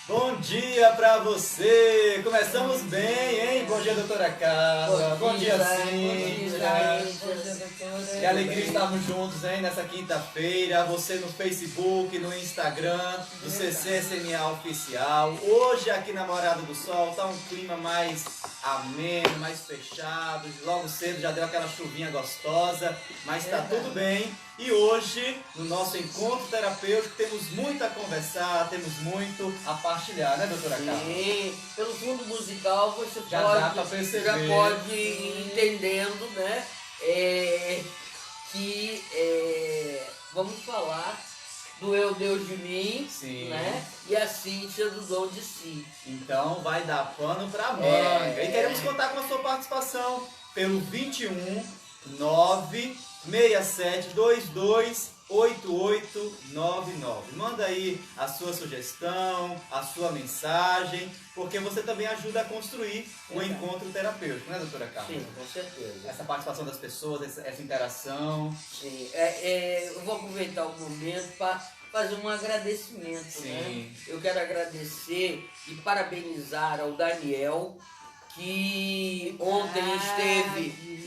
Bom dia pra você! Começamos bem, hein? Bom dia, doutora Carla. Bom dia, Cíntia. Que alegria estarmos juntos, hein? Nessa quinta-feira. Você no Facebook, no Instagram, do CCSMA Oficial. Hoje, aqui na Morada do Sol, tá um clima mais ameno, mais fechado. Logo cedo já deu aquela chuvinha gostosa, mas tá tudo bem. E hoje, no nosso encontro terapêutico, temos muito a conversar, temos muito a partilhar, né, doutora Carla? Sim, pelo fundo musical você já pode ir entendendo, né, que vamos falar do Eu Deus de Mim, sim, né, e a Cíntia do Dom de Si. Então vai dar pano pra manga. E queremos contar com a sua participação pelo 21 96722 8899. Manda aí a sua sugestão, a sua mensagem, porque você também ajuda a construir um encontro terapêutico, né, doutora Carla? Sim, com certeza. Essa participação das pessoas, essa interação. Sim, eu vou aproveitar o momento para fazer um agradecimento, sim, né? Eu quero agradecer e parabenizar ao Daniel, que ontem esteve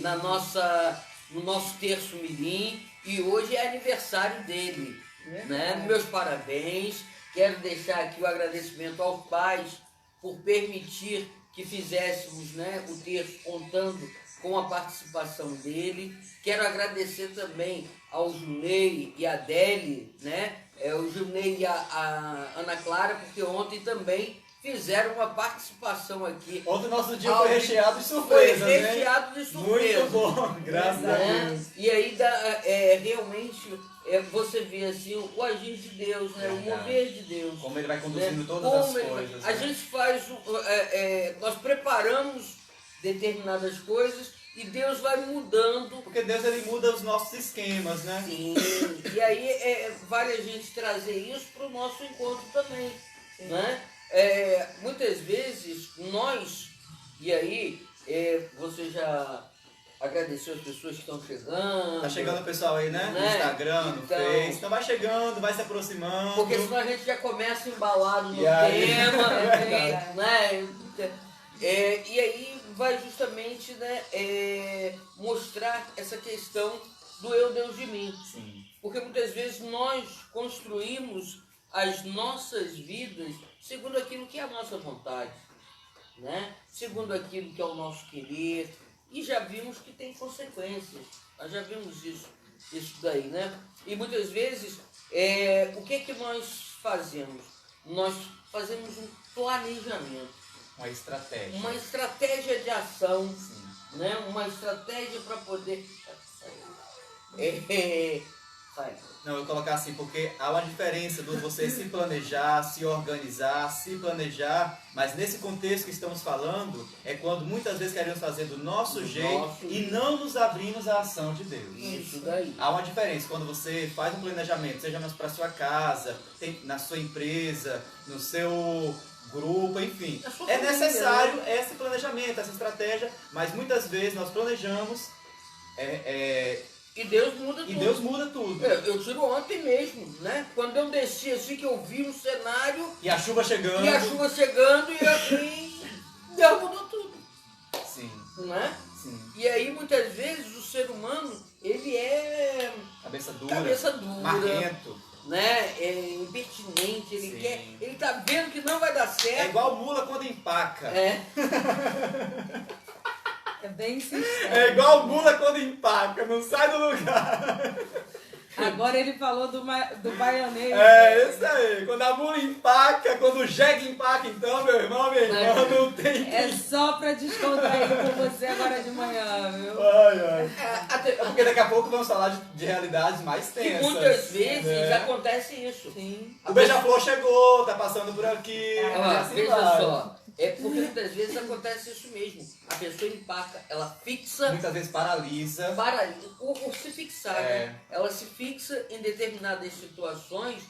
no nosso terço mirim e hoje é aniversário dele, né? Meus parabéns. Quero deixar aqui o agradecimento aos pais por permitir que fizéssemos, né, o terço contando com a participação dele. Quero agradecer também ao Junei e a Adele, né? O Junei e a Ana Clara, porque ontem também fizeram uma participação aqui. Ontem o nosso dia foi recheado de surpresas, né? Foi recheado de surpresas. Muito bom, graças a Deus. E aí realmente você vê assim o agir de Deus, né? O mover de Deus. Como ele vai conduzindo todas as coisas. A gente faz, nós preparamos determinadas coisas e Deus vai mudando. Porque Deus ele muda os nossos esquemas, né? Sim. E aí vale a gente trazer isso para o nosso encontro também, né? Muitas vezes nós, e aí você já agradeceu as pessoas que estão chegando. Tá chegando o pessoal aí, né? No Instagram, no Face. Então vai chegando, vai se aproximando. Porque senão a gente já começa embalado no tema, né? E aí vai justamente, né, mostrar essa questão do Eu Deus de Mim. Sim. Porque muitas vezes nós construímos as nossas vidas segundo aquilo que é a nossa vontade, né? Segundo aquilo que é o nosso querer, e já vimos que tem consequências. Nós já vimos isso daí, né? E muitas vezes, o que é que nós fazemos? Nós fazemos um planejamento. Uma estratégia. Uma estratégia de ação, né? Uma estratégia para poder... Não, eu vou colocar assim, porque há uma diferença de você se planejar, se organizar, se planejar, mas nesse contexto que estamos falando, é quando muitas vezes queremos fazer do nosso jeito e não nos abrimos à ação de Deus. Isso daí. Há uma diferença quando você faz um planejamento, seja para sua casa, na sua empresa, no seu grupo, enfim. É necessário esse planejamento, essa estratégia, mas muitas vezes nós planejamos e Deus muda tudo. E Deus muda tudo. Eu tiro ontem mesmo, né? Quando eu desci assim, que eu vi um cenário... E a chuva chegando. E assim, Deus mudou tudo. Sim. Não é? Sim. E aí, muitas vezes, o ser humano, ele é... Cabeça dura. Marrento. Né? É impertinente, ele quer... Ele tá vendo que não vai dar certo. É igual mula quando empaca. É bem sincero. É igual mula quando empaca, não sai do lugar. Agora ele falou do baianês. Isso aí. Quando a mula empaca, quando o jegue empaca, então, meu irmão, minha irmã, não tem... É só pra descontrair com você agora de manhã, viu? Porque daqui a pouco vamos falar de realidades mais tensas. E muitas vezes acontece isso. Sim. O beija-flor chegou, tá passando por aqui. Veja só. Porque muitas vezes acontece isso mesmo. A pessoa empaca, ela fixa... Muitas vezes paralisa. Por se fixar, né? Ela se fixa em determinadas situações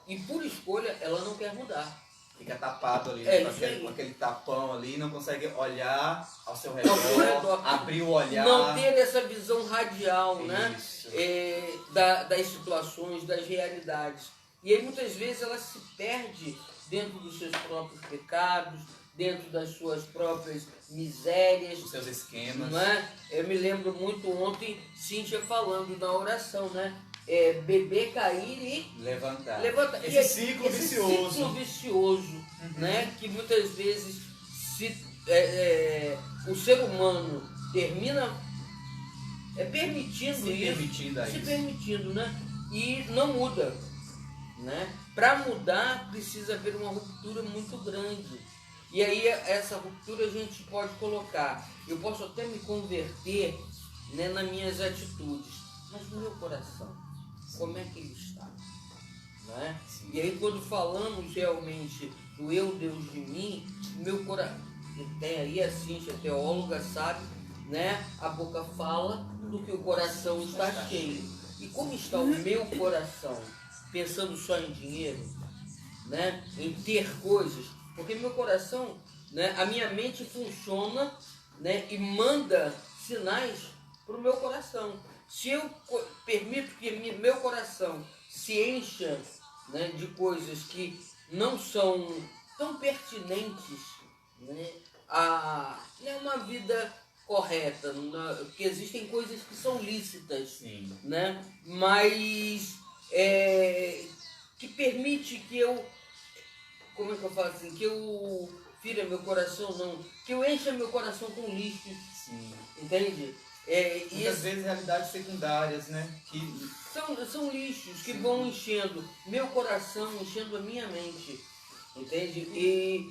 e por escolha ela não quer mudar. fica tapado ali, É, né? isso aí. Com aquele tapão ali, não consegue olhar ao seu Ao seu redor. redor, abrir o olhar. Não ter essa visão radial, né? Isso. Das situações, das realidades. E aí muitas vezes ela se perde dentro dos seus próprios pecados, dentro das suas próprias misérias. Os seus esquemas. Não é? Eu me lembro muito ontem, Cíntia falando na oração, né? Beber, cair e Levantar. levantar. Esse ciclo vicioso. Ciclo vicioso, né? Que muitas vezes o ser humano termina permitindo Se isso. permitindo a Se isso. permitindo, né? E não muda, né? Para mudar precisa haver uma ruptura muito grande. E aí essa ruptura a gente pode colocar. Eu posso até me converter, né, nas minhas atitudes, mas no meu coração, como é que ele está? Né? E aí quando falamos realmente do eu, Deus de mim, meu coração, tem aí a Cíntia, teóloga, sabe, né? A boca fala do que o coração está cheio. E como está o meu coração? Pensando só em dinheiro, né? Em ter coisas, porque meu coração, né? A minha mente funciona, né? E manda sinais para o meu coração. Se eu permito que meu coração se encha, né, de coisas que não são tão pertinentes, né, a uma vida correta, porque existem coisas que são lícitas, Sim. né, mas que permite que eu, como é que eu falo assim, que eu fira meu coração, não, que eu encha meu coração com lixo, Sim. entende? Muitas vezes realidades secundárias, né? Que são lixos que vão enchendo meu coração, enchendo a minha mente, entende? E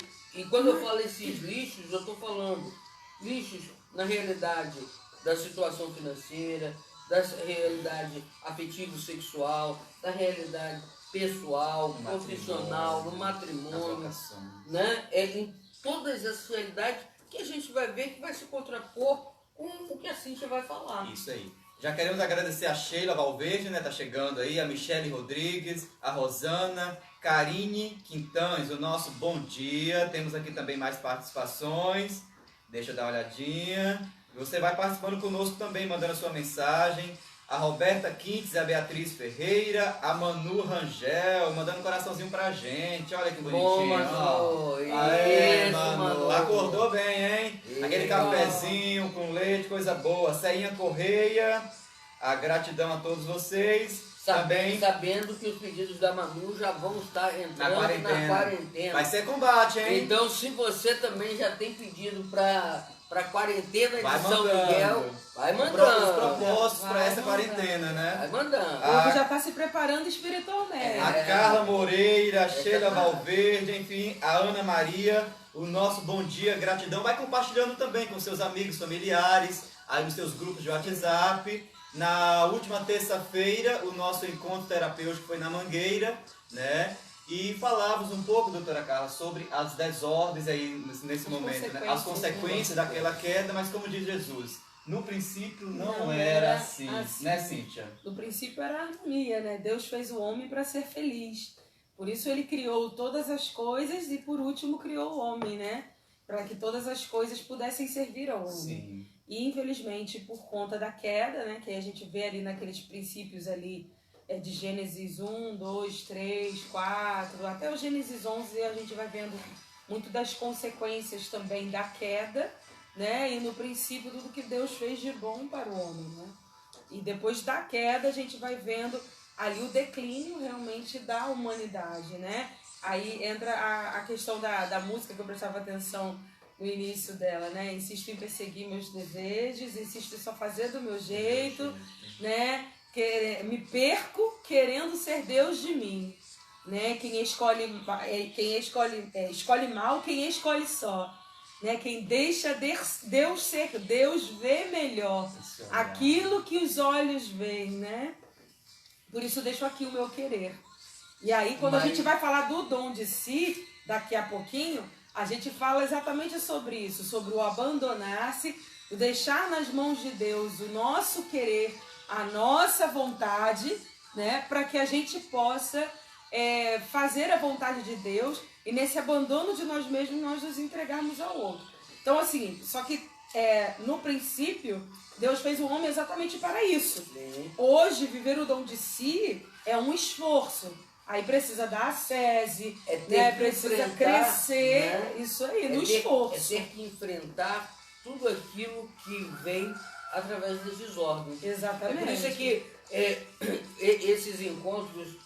quando eu falo esses lixos, eu estou falando lixos na realidade da situação financeira, da realidade afetivo-sexual, da realidade pessoal, profissional, no matrimônio, né? Em todas as realidades que a gente vai ver que vai se contrapor com o que a Cíntia vai falar. Isso aí. Já queremos agradecer a Sheila Valverde, né? Tá chegando aí, a Michele Rodrigues, a Rosana, Karine Quintães, o nosso bom dia. Temos aqui também mais participações. Deixa eu dar uma olhadinha. Você vai participando conosco também, mandando a sua mensagem. A Roberta Quintes, a Beatriz Ferreira, a Manu Rangel, mandando um coraçãozinho pra gente. Olha que bonitinho. Bom, Manu. Aê, Isso, Manu. Acordou bem, hein? Isso. Aquele cafezinho com leite, coisa boa. Ceinha Correia, a gratidão a todos vocês. Também Sabendo que os pedidos da Manu já vão estar entrando na quarentena. Vai ser combate, hein? Então, se você também já tem pedido para quarentena de vai São mandando. Miguel, vai Os mandando. propósitos para essa mandando. quarentena, né? Vai mandando. O povo já está se preparando espiritualmente. A Carla Moreira, a Sheila Valverde, enfim, a Ana Maria, o nosso bom dia, gratidão. Vai compartilhando também com seus amigos, familiares, aí nos seus grupos de WhatsApp. Na última terça-feira, o nosso encontro terapêutico foi na Mangueira, né? E falávamos um pouco, doutora Carla, sobre as desordens aí nesse momento, né? As consequências daquela queda, mas como diz Jesus, no princípio não era assim, né, Cíntia? No princípio era harmonia, né? Deus fez o homem para ser feliz. Por isso ele criou todas as coisas e por último criou o homem, né? Para que todas as coisas pudessem servir ao homem. Sim. E infelizmente por conta da queda, né? Que a gente vê ali naqueles princípios ali de Gênesis 1, 2, 3, 4, até o Gênesis 11 a gente vai vendo muito das consequências também da queda, né? E no princípio tudo que Deus fez de bom para o homem, né? E depois da queda a gente vai vendo ali o declínio realmente da humanidade, né? Aí entra a questão da música que eu prestava atenção no início dela, né? Insisto em perseguir meus desejos, insisto em só fazer do meu jeito, né? Me perco querendo ser Deus de mim, né? Quem escolhe mal, quem escolhe só, né? Quem deixa Deus ser Deus vê melhor aquilo que os olhos veem, né? Por isso deixo aqui o meu querer. E aí quando a gente vai falar do dom de si, daqui a pouquinho, a gente fala exatamente sobre isso, sobre o abandonar-se, o deixar nas mãos de Deus o nosso querer, a nossa vontade, né, para que a gente possa fazer a vontade de Deus e nesse abandono de nós mesmos nós nos entregarmos ao outro. Então assim, só que no princípio Deus fez o homem exatamente para isso. Sim. Hoje viver o dom de si é um esforço. Aí precisa dar ascese, precisa crescer, né? Isso aí, no esforço. É ter que enfrentar tudo aquilo que vem através desses órgãos. Exatamente. É por isso que esses encontros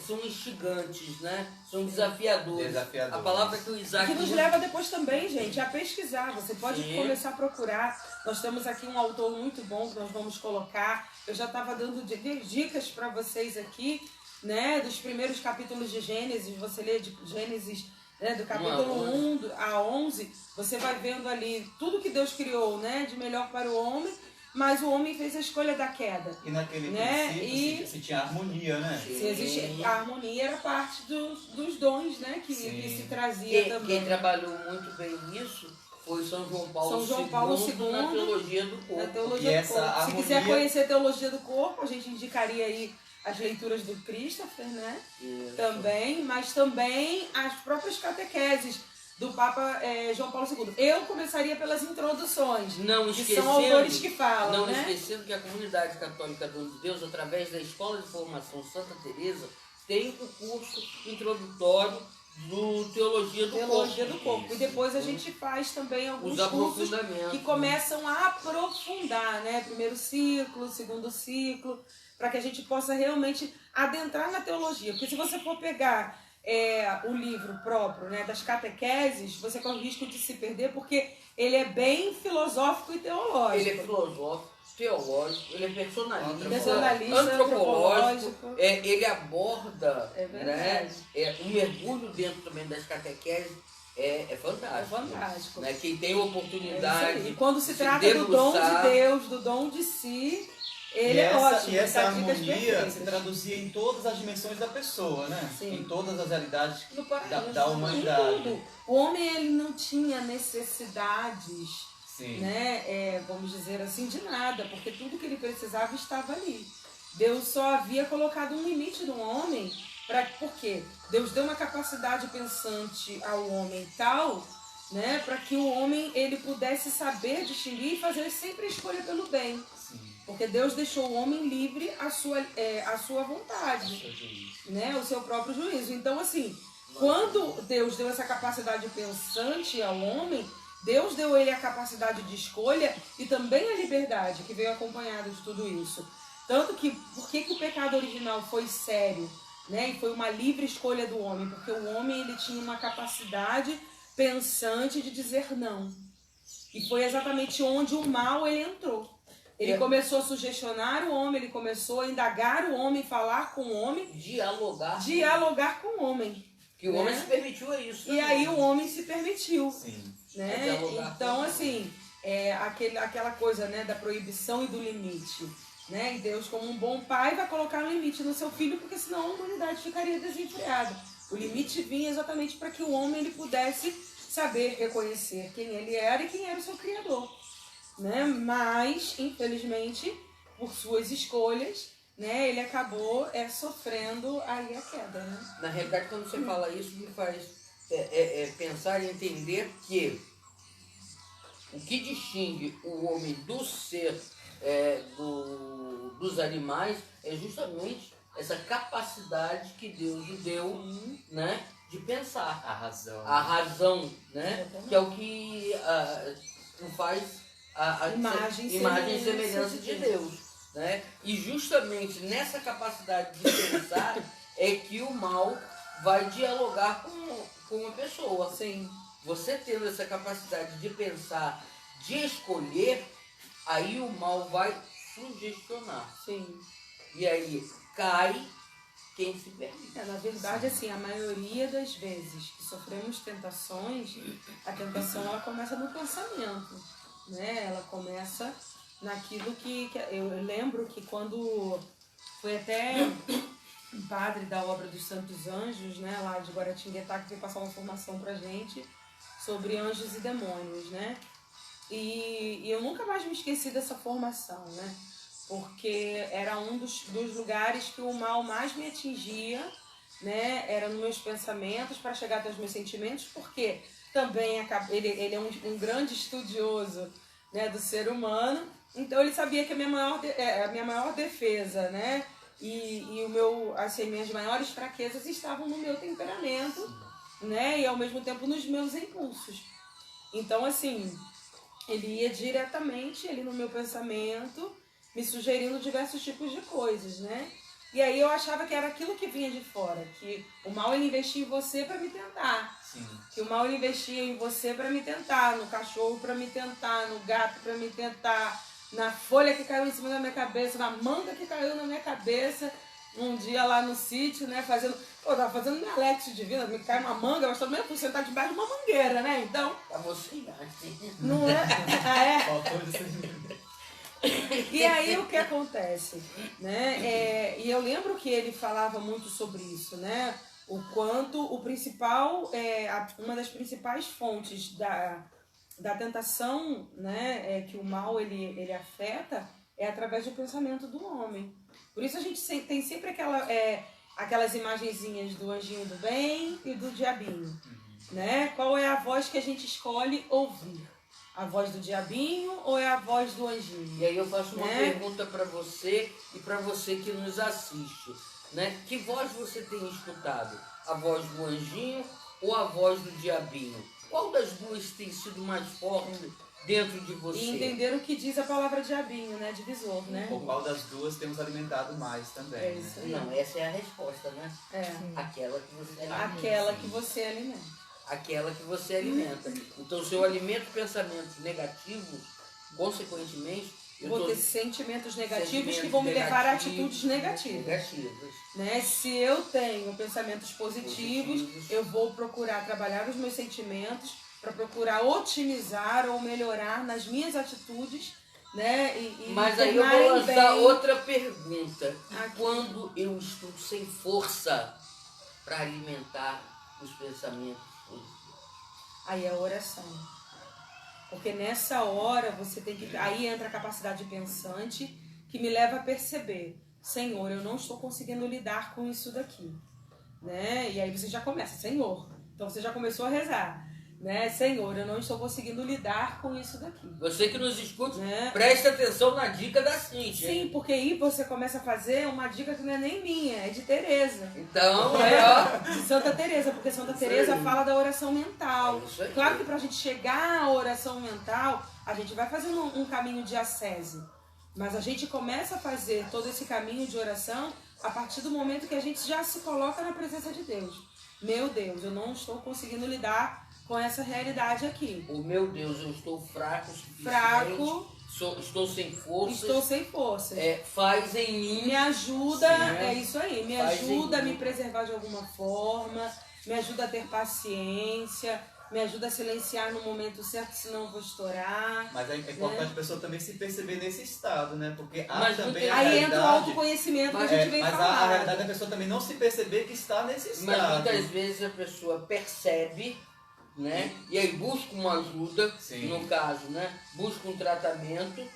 são instigantes, né? São desafiadores. A palavra que o Isaac... Que nos leva depois também, gente, a pesquisar. Você pode começar a procurar. Nós temos aqui um autor muito bom que nós vamos colocar. Eu já estava dando dicas para vocês aqui, né? Dos primeiros capítulos de Gênesis. Você lê de Gênesis, né? Do capítulo 1 a 11. Você vai vendo ali tudo que Deus criou, né? De melhor para o homem. Mas o homem fez a escolha da queda. E naquele princípio se tinha harmonia, né? Se existe, a harmonia era parte dos dons, né? Que se trazia também. Quem trabalhou muito bem nisso foi São João Paulo II na Teologia do Corpo. Na teologia do Corpo. Harmonia... Se quiser conhecer a Teologia do Corpo, a gente indicaria aí as leituras do Christopher, né? Isso. Também, mas também as próprias catequeses do Papa João Paulo II. Eu começaria pelas introduções, que são autores que falam, Não esquecendo que a Comunidade Católica Dom de Deus, através da Escola de Formação Santa Teresa, tem o curso introdutório do Teologia do Corpo. E depois a gente faz também alguns cursos que começam a aprofundar, né? Primeiro ciclo, segundo ciclo, para que a gente possa realmente adentrar na teologia. Porque se você for pegar o livro próprio, né, das catequeses, você corre o risco de se perder, porque ele é bem filosófico e teológico. Ele é filosófico, teológico, ele é personalista, antropológico. Ele aborda, né, um mergulho dentro também das catequeses. É fantástico. É fantástico. Né? Quem tem oportunidade. E quando se trata do dom de Deus, do dom de si, ele é ótimo. E essa harmonia se traduzia em todas as dimensões da pessoa, né? Sim. Em todas as realidades da Em humanidade. tudo. O homem ele não tinha necessidades, Sim. né? Vamos dizer assim, de nada, porque tudo que ele precisava estava ali. Deus só havia colocado um limite no homem. Por quê? Deus deu uma capacidade pensante ao homem tal, né? Para que o homem ele pudesse saber distinguir e fazer sempre a escolha pelo bem. Sim. Porque Deus deixou o homem livre à sua vontade, né? O seu próprio juízo. Então, assim, quando Deus deu essa capacidade pensante ao homem, Deus deu a ele a capacidade de escolha e também a liberdade, que veio acompanhada de tudo isso. Tanto que, por que o pecado original foi sério, né? E foi uma livre escolha do homem? Porque o homem ele tinha uma capacidade pensante de dizer não. E foi exatamente onde o mal ele entrou. Ele começou a sugestionar o homem, ele começou a indagar o homem, falar com o homem. Dialogar com o homem. Que o homem se permitiu a isso. E aí o homem se permitiu. Sim. Né? Então, assim, aquela coisa, né, da proibição e do limite. Né? E Deus, como um bom pai, vai colocar um limite no seu filho, porque senão a humanidade ficaria desenfreada. O limite vinha exatamente para que o homem ele pudesse saber reconhecer quem ele era e quem era o seu Criador. Né? Mas, infelizmente, por suas escolhas, né, ele acabou sofrendo aí a queda. Né? Na realidade, quando você fala isso, me faz pensar e entender que o que distingue o homem do ser dos animais é justamente essa capacidade que Deus lhe deu, né, de pensar. A razão. A razão, né? Que é o que faz a imagem e semelhança de Deus, né? E justamente nessa capacidade de pensar é que o mal vai dialogar com uma pessoa. Sim. Você tendo essa capacidade de pensar, de escolher, aí o mal vai sugestionar. Sim. E aí cai quem se permite. Na verdade, assim, a maioria das vezes que sofremos tentações, a tentação ela começa no pensamento. Né? Ela começa naquilo que eu lembro que quando foi até um padre da obra dos Santos Anjos, né, lá de Guaratinguetá, que veio passar uma formação pra gente sobre anjos e demônios, né? E eu nunca mais me esqueci dessa formação, né? Porque era um dos lugares que o mal mais me atingia, né, era nos meus pensamentos para chegar até os meus sentimentos, porque também ele é um grande estudioso, né, do ser humano, então ele sabia que a minha maior defesa, né, e assim, minhas maiores fraquezas estavam no meu temperamento, né, e ao mesmo tempo nos meus impulsos. Então, assim, ele ia diretamente ali no meu pensamento, me sugerindo diversos tipos de coisas, né? E aí eu achava que era aquilo que vinha de fora, que o mal ele investia em você para me tentar. Sim. Que o mal ele investia em você para me tentar, no cachorro para me tentar, no gato para me tentar, na folha que caiu em cima da minha cabeça, na manga que caiu na minha cabeça. Um dia lá no sítio, né, eu tava fazendo minha Alex divina, me cai uma manga, mas também eu fui sentar debaixo de uma mangueira, né? Então. Pra você, assim. Não é? Ah, é? Faltou isso. E aí o que acontece, né? E eu lembro que ele falava muito sobre isso, né? O quanto uma das principais fontes da tentação, né, que o mal ele afeta é através do pensamento do homem. Por isso a gente tem sempre aquelas imagenzinhas do anjinho do bem e do diabinho, né? Qual é a voz que a gente escolhe ouvir? A voz do diabinho ou é a voz do anjinho? E aí eu faço uma pergunta para você e para você que nos assiste, né? Que voz você tem escutado? A voz do anjinho ou a voz do diabinho? Qual das duas tem sido mais forte dentro de você? E entender o que diz a palavra diabinho, né? Divisor, né? Ou qual das duas temos alimentado mais também. É isso aí. Não, essa é a resposta, né? É. Aquela que você alimenta. Aquela que você alimenta. Aquela que você alimenta. Então, se eu alimento pensamentos negativos, consequentemente, vou ter sentimentos negativos que vão me levar a atitudes negativas. Né? Se eu tenho pensamentos positivos, eu vou procurar trabalhar os meus sentimentos para procurar otimizar ou melhorar nas minhas atitudes, né? Mas aí eu vou lançar outra pergunta. E quando eu estou sem força para alimentar os pensamentos positivos? Aí é a oração. Porque nessa hora você tem que... Aí entra a capacidade pensante que me leva a perceber: Senhor, eu não estou conseguindo lidar com isso daqui. Né? E aí você já começa: Senhor. Então você já começou a rezar. Né? Senhor, eu não estou conseguindo lidar com isso daqui. Você que nos escuta, preste atenção na dica da Cíntia. Sim, porque aí você começa a fazer uma dica que não é nem minha, é de Teresa. Então, de Santa Teresa, porque Santa Teresa fala da oração mental. Claro que pra gente chegar à oração mental, a gente vai fazendo um caminho de ascese. Mas a gente começa a fazer todo esse caminho de oração a partir do momento que a gente já se coloca na presença de Deus. Meu Deus, eu não estou conseguindo lidar com essa realidade aqui. Oh, meu Deus, eu estou fraco. Estou sem força. Estou sem força. Faz em mim. Me ajuda, é isso aí. Me ajuda a me preservar de alguma forma. Me ajuda a ter paciência. Me ajuda a silenciar no momento certo, senão eu vou estourar. Mas é importante a pessoa também se perceber nesse estado, né? Porque também aí entra o autoconhecimento que a gente vem falar. Mas a realidade é a pessoa também não se perceber que está nesse estado. Mas muitas vezes a pessoa percebe, né? E aí busca uma ajuda, no caso, né? Busca um tratamento,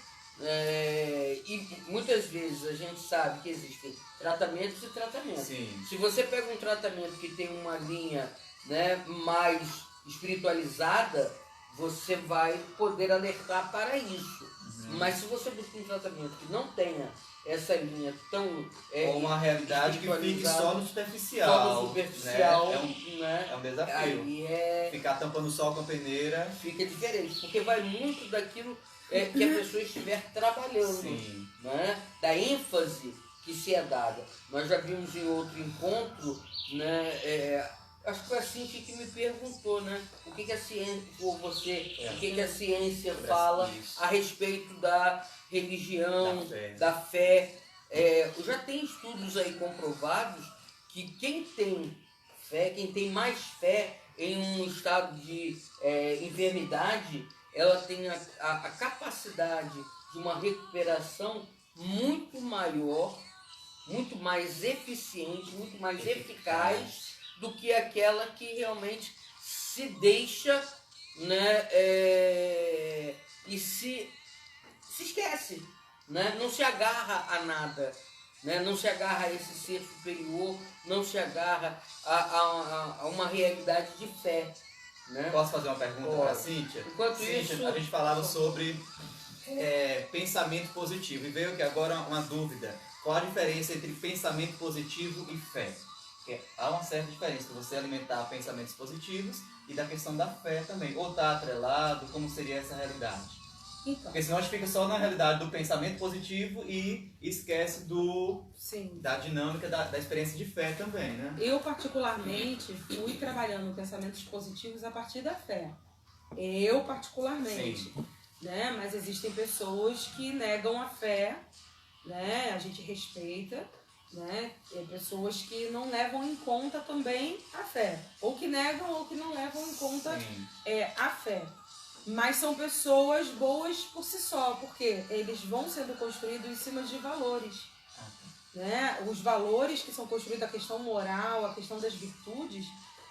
e muitas vezes a gente sabe que existem tratamentos e tratamentos. Sim. Se você pega um tratamento que tem uma linha, né, mais espiritualizada, você vai poder alertar para isso. Mas se você busca um tratamento que não tenha essa linha tão ou uma realidade que fique só no superficial. Só no superficial, né? É um desafio. Aí ficar tampando o sol com a peneira. Fica diferente, porque vai muito daquilo que a pessoa estiver trabalhando. Sim. Né? Da ênfase que se é dada. Nós já vimos em outro encontro, né? Acho que foi a Cíntia que me perguntou, né? O que a ciência, ou você, o que a ciência fala a respeito da religião, da fé. Já tem estudos aí comprovados que quem tem fé, quem tem mais fé em um estado de enfermidade, ela tem a capacidade de uma recuperação muito maior, muito mais eficiente, muito mais eficaz do que aquela que realmente se deixa, né, e se esquece, né? Não se agarra a nada, né? Não se agarra a esse ser superior, não se agarra a uma realidade de fé. Né? Posso fazer uma pergunta para a Cíntia? Enquanto Cíntia, isso, a gente falava sobre pensamento positivo. E veio aqui agora uma dúvida. Qual a diferença entre pensamento positivo e fé? Porque há uma certa diferença de você alimentar pensamentos positivos e da questão da fé também. Ou está atrelado, como seria essa realidade? Então, Porque senão a gente fica só na realidade do pensamento positivo e esquece sim. da dinâmica da experiência de fé também, né? Eu, particularmente, fui trabalhando pensamentos positivos a partir da fé. Eu, particularmente. Sim. Né? Mas existem pessoas que negam a fé, né? A gente respeita, né? Tem pessoas que não levam em conta também a fé. Ou que negam ou que não levam em conta a fé. Mas são pessoas boas por si só, porque eles vão sendo construídos em cima de valores. Né? Os valores que são construídos, a questão moral, a questão das virtudes,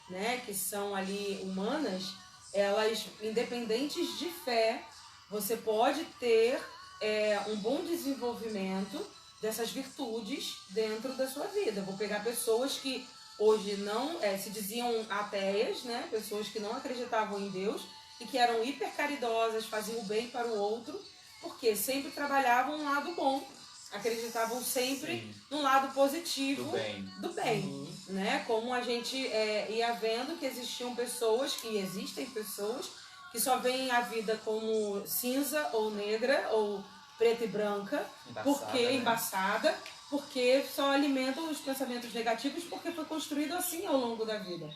né? Que são ali humanas, elas, independentes de fé, você pode ter um bom desenvolvimento dessas virtudes dentro da sua vida. Vou pegar pessoas que hoje não se diziam ateias, né? Pessoas que não acreditavam em Deus, e que eram hiper caridosas, faziam o bem para o outro, porque sempre trabalhavam um lado bom, acreditavam sempre no lado positivo do bem. Né? Como a gente ia vendo que existem pessoas que só veem a vida como cinza ou negra ou preta e branca, embaçada, porque só alimentam os pensamentos negativos porque foi construído assim ao longo da vida.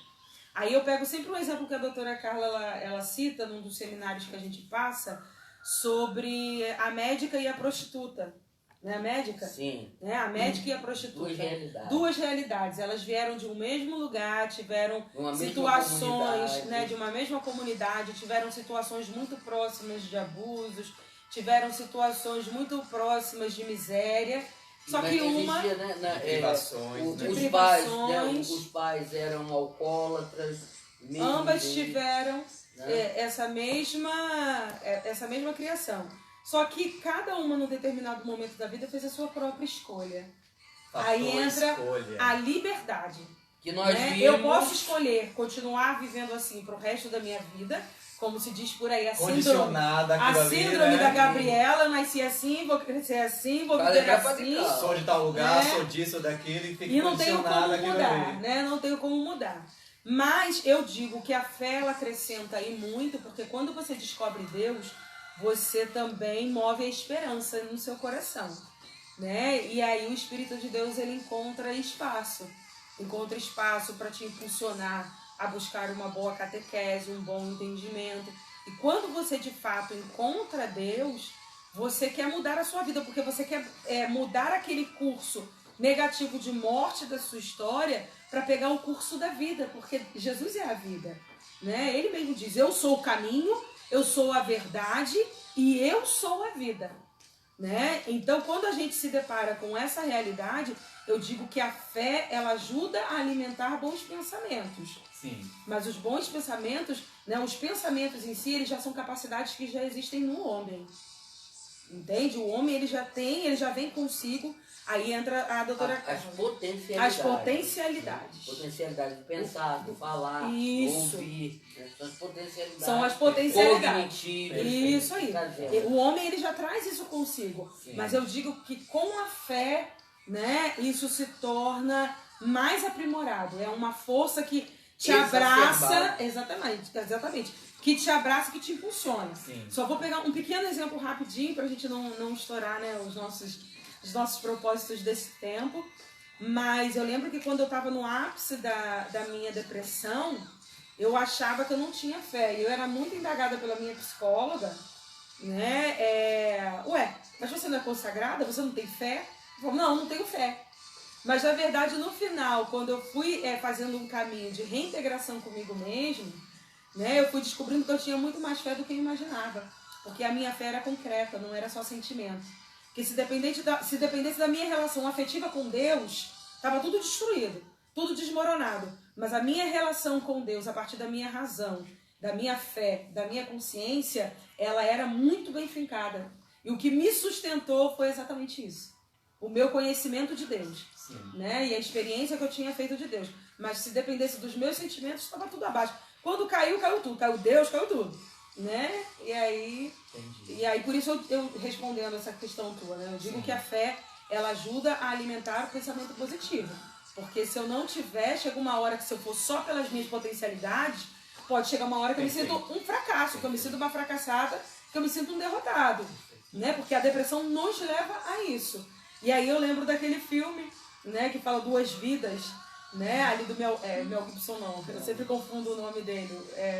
Aí eu pego sempre um exemplo que a doutora Carla ela cita num dos seminários que a gente passa sobre a médica e a prostituta. Né, a médica? Sim. Né, a médica e a prostituta. Duas realidades. Elas vieram de um mesmo lugar, tiveram situações, né, de uma mesma comunidade, tiveram situações muito próximas de abusos, tiveram situações muito próximas de miséria. Só que uma... Os pais eram alcoólatras. Ambas tiveram essa mesma criação. Só que cada uma, num determinado momento da vida, fez a sua própria escolha. Aí entra a liberdade. Que nós vimos... Eu posso escolher continuar vivendo assim pro resto da minha vida, como se diz por aí, a síndrome da Gabriela. Eu nasci assim, vou crescer assim, vou viver assim. Sou de tal lugar, sou disso ou daquilo, e fica não tenho como mudar, ali. né? Não tenho como mudar. Mas eu digo que a fé, ela acrescenta aí muito, porque quando você descobre Deus, você também move a esperança no seu coração, né? E aí o Espírito de Deus, ele encontra espaço para te impulsionar a buscar uma boa catequese, um bom entendimento. E quando você de fato encontra Deus, você quer mudar a sua vida, porque você quer mudar aquele curso negativo de morte da sua história para pegar o curso da vida, porque Jesus é a vida, né? Ele mesmo diz: eu sou o caminho, eu sou a verdade e eu sou a vida, né? Então, quando a gente se depara com essa realidade, eu digo que a fé, ela ajuda a alimentar bons pensamentos. Sim. Mas os bons pensamentos, né, os pensamentos em si, eles já são capacidades que já existem no homem. Entende? O homem, ele já vem consigo. Aí entra a doutora As potencialidades. As potencialidades. Potencialidade de pensar, de falar, ouvir. São as potencialidades. Cognitivas. Isso aí. O homem, ele já traz isso consigo. Sim. Mas eu digo que com a fé, né, isso se torna mais aprimorado. É uma força que te abraça. Exatamente. Que te abraça, que te impulsiona. Sim. Só vou pegar um pequeno exemplo rapidinho pra gente não estourar, né, os nossos propósitos desse tempo. Mas eu lembro que quando eu estava no ápice da minha depressão, eu achava que eu não tinha fé. Eu era muito indagada pela minha psicóloga, né? Mas você não é consagrada? Você não tem fé? Eu falei, não tenho fé. Mas na verdade, no final, quando eu fui fazendo um caminho de reintegração comigo mesmo, né, eu fui descobrindo que eu tinha muito mais fé do que eu imaginava. Porque a minha fé era concreta, não era só sentimento. Porque se dependesse da minha relação afetiva com Deus, estava tudo destruído, tudo desmoronado. Mas a minha relação com Deus, a partir da minha razão, da minha fé, da minha consciência, ela era muito bem fincada. E o que me sustentou foi exatamente isso. o meu conhecimento de Deus, Sim. né? E a experiência que eu tinha feito de Deus. Mas se dependesse dos meus sentimentos, estava tudo abaixo. Quando caiu, caiu tudo. Caiu Deus, caiu tudo, né? E aí, por isso eu respondendo essa questão tua, né? Eu digo que a fé, ela ajuda a alimentar o pensamento positivo. Porque se eu não tiver, chega uma hora que se eu for só pelas minhas potencialidades, pode chegar uma hora que eu me sinto um fracasso, que eu me sinto uma fracassada, que eu me sinto um derrotado, né? Porque a depressão nos leva a isso. E aí eu lembro daquele filme, né, que fala Duas Vidas, né, ali do Mel Gibson não, eu sempre confundo o nome dele,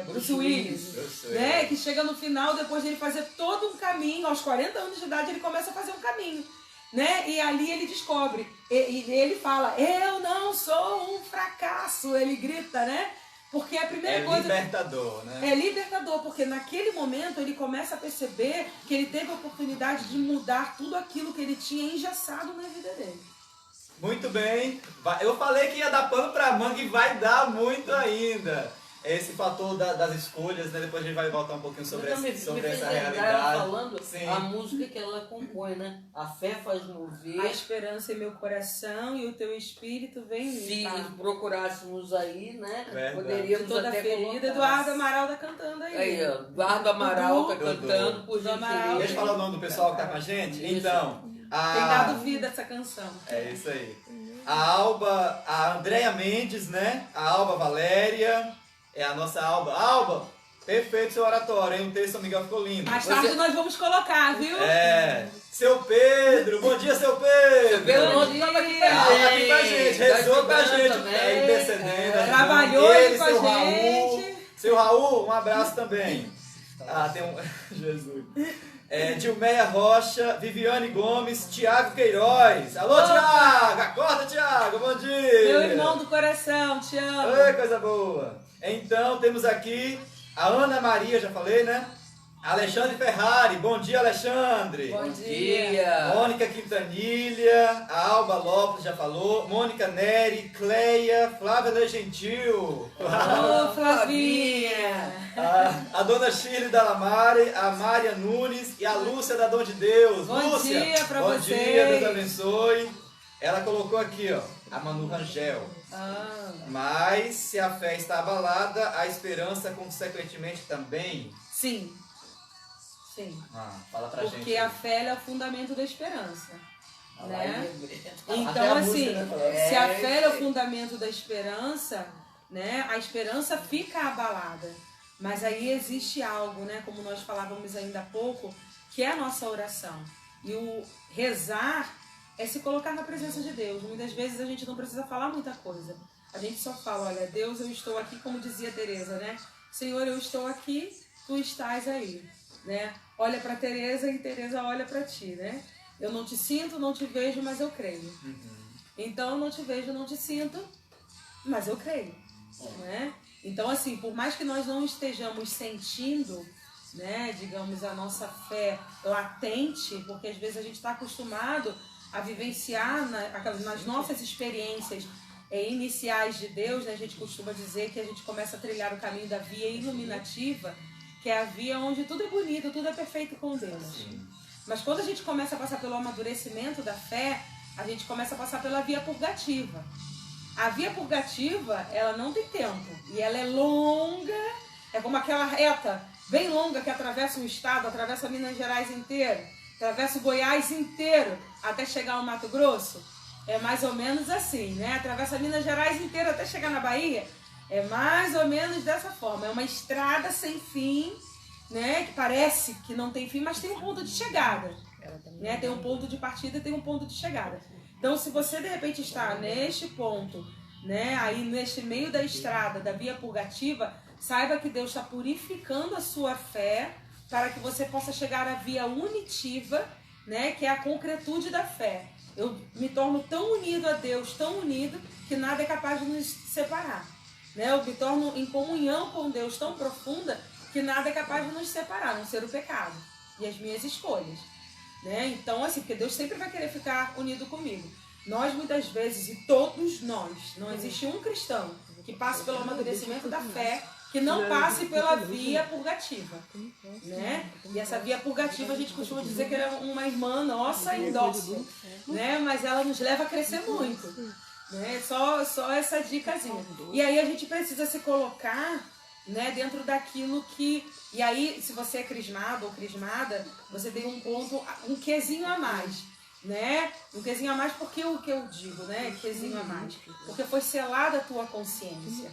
Bruce Willis, né, que chega no final, depois de ele fazer todo um caminho, aos 40 anos de idade ele começa a fazer um caminho, né, e ali ele descobre, e ele fala, eu não sou um fracasso, ele grita, né, porque a primeira coisa... É libertador, né? É libertador, porque naquele momento ele começa a perceber que ele teve a oportunidade de mudar tudo aquilo que ele tinha engessado na vida dele. Muito bem. Eu falei que ia dar pano pra manga e vai dar muito ainda. Esse fator das escolhas, né? Depois a gente vai voltar um pouquinho sobre essa realidade. Ela falando Sim. a música que ela compõe, né? A fé faz mover. A esperança em meu coração e o teu espírito vem em mim. Se tá? procurássemos aí, né? Verdade. Poderíamos Toda até ferida, colocar. Eduardo Amaral tá cantando aí. Aí, ó. Eduardo Amaral tá Dudu. cantando por Dudu Amaral. gentileza. Deixa eu falar o nome do pessoal que tá com a gente? Isso. Então, Tem dado vida essa canção. É isso aí. A Andréia Mendes, né? A Alba Valéria, é a nossa Alba. Alba, perfeito seu oratório, hein? O texto São Miguel ficou lindo. Mais tarde nós vamos colocar, viu? Seu Pedro, bom dia, seu Pedro. Pelo ontem tava aqui Tava aqui com a gente, rezou com a gente, também. intercedendo. Trabalhou ele com a seu gente. Raul. Seu Raul, um abraço também. Tem um... Jesus. Dilmeia Rocha, Viviane Gomes, Tiago Queiroz. Alô, Tiago! Acorda, Tiago! Bom dia! Meu irmão do coração, te amo. Oi, coisa boa! Então, temos aqui a Ana Maria, já falei, né? Alexandre Ferrari, bom dia, Alexandre! Bom dia! Mônica Quintanilha, a Alba Lopes já falou, Mônica Neri, Cleia, Flávia Lei Gentil. Ô, Flavinha! A dona Shirley da Lamare, a Mária Nunes e a Lúcia da Dom de Deus. Bom Lúcia, dia pra bom vocês. dia, Deus abençoe. Ela colocou aqui, ó, a Manu Rangel. Mas se a fé está abalada, a esperança consequentemente também. Sim. Sim. Fala pra gente. Porque a fé é o fundamento da esperança. Né? Até Então, a assim, música, né? se a fé é o fundamento da esperança, né, a esperança fica abalada. Mas aí existe algo, né, como nós falávamos ainda há pouco, que é a nossa oração. E o rezar é se colocar na presença de Deus. Muitas vezes a gente não precisa falar muita coisa. A gente só fala, olha, Deus, eu estou aqui, como dizia Teresa, né? Senhor, eu estou aqui, tu estás aí, né? Olha para Teresa e Teresa olha para ti, né? Eu não te sinto, não te vejo, mas eu creio. Então, eu não te vejo, não te sinto, mas eu creio, né? Então, assim, por mais que nós não estejamos sentindo, né, digamos, a nossa fé latente, porque às vezes a gente está acostumado a vivenciar nas nossas experiências iniciais de Deus, né, a gente costuma dizer que a gente começa a trilhar o caminho da via iluminativa, que é a via onde tudo é bonito, tudo é perfeito com Deus. Sim. Mas quando a gente começa a passar pelo amadurecimento da fé, a gente começa a passar pela via purgativa. A via purgativa, ela não tem tempo. E ela é longa, é como aquela reta bem longa que atravessa o estado, atravessa Minas Gerais inteiro, atravessa o Goiás inteiro, até chegar ao Mato Grosso. É mais ou menos assim, né? Atravessa Minas Gerais inteiro até chegar na Bahia. É mais ou menos dessa forma. É uma estrada sem fim, né? Que parece que não tem fim, mas tem um ponto de chegada. Né? Tem um ponto de partida e tem um ponto de chegada. Então, se você de repente está neste ponto, né, aí neste meio da estrada, da via purgativa, saiba que Deus está purificando a sua fé para que você possa chegar à via unitiva, né, que é a concretude da fé. Eu me torno tão unido a Deus, tão unido, que nada é capaz de nos separar. Né? Eu me torno em comunhão com Deus tão profunda que nada é capaz de nos separar, a não ser o pecado e as minhas escolhas. Né? Então, assim, porque Deus sempre vai querer ficar unido comigo. Nós, muitas vezes, e todos nós, não existe um cristão que passe pelo amadurecimento da fé que não passe pela via purgativa, né? E essa via purgativa a gente costuma dizer que ela é uma irmã nossa indócil, né? Mas ela nos leva a crescer muito, né? Só essa dicasinha. E aí a gente precisa se colocar, né, dentro daquilo que... E aí, se você é crismado ou crismada, você tem um ponto, um quezinho a mais, né? Um quezinho a mais, porque o que eu digo, né? Quezinho a mais. Porque foi selada a tua consciência,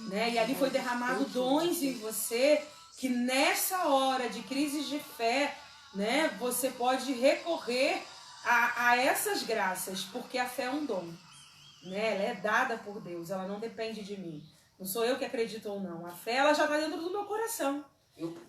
né? E ali foi derramado dons em você que nessa hora de crises de fé, né, você pode recorrer a essas graças, porque a fé é um dom, né? Ela é dada por Deus, ela não depende de mim. Não sou eu que acredito ou não. A fé, ela já está dentro do meu coração,